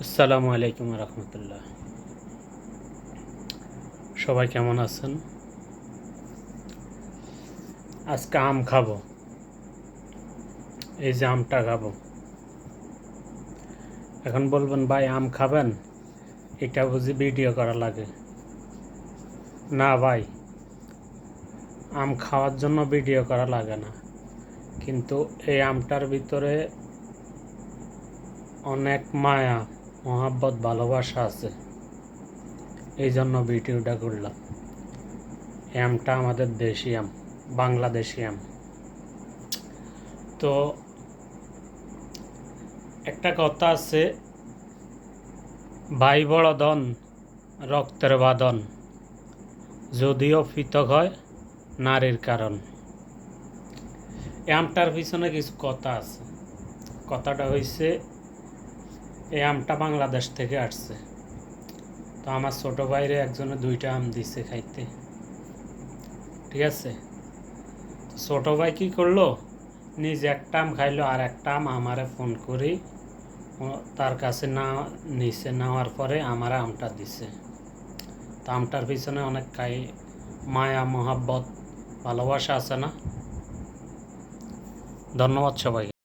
আসসালামু আলাইকুম রহমতুল্লাহ। সবাই কেমন আছেন? আজকে আম খাবো। এই যে আমটা খাবো। এখন বলবেন ভাই আম খাবেন, এটা বুঝি ভিডিও করা লাগে? না ভাই, আম খাওয়ার জন্য ভিডিও করা লাগে না, কিন্তু এই আমটার ভিতরে অনেক মায়া, মহাব্বত, ভালোবাসা আছে, এই জন্য ভিডিওটা করলাম। এই আমটা আমাদের দেশি আম, বাংলাদেশি আম। তো একটা কথা আছে, ভাই বড় ধন, রক্তের বাঁধন, যদিও পৃথক হয় নারীর কারণ। এই আমটার পিছনে কিছু কথা আছে। কথাটা হইছে, এই আমটা বাংলাদেশ থেকে আসছে। তো আমার ছোট ভাইরে একজনে 2টা আম দিছে খাইতে, ঠিক আছে? ছোট ভাই কি করলো, নিজে একটা আম খাইলো, আর একটা আম আমারে ফোন করি তার কাছে না নিচে নেওয়ার পরে আমার আমটা দিছে। তো আমটার পিছনে অনেক মায়া, মহাব্বত, ভালোবাসা আছে না? ধন্যবাদ সবাইকে।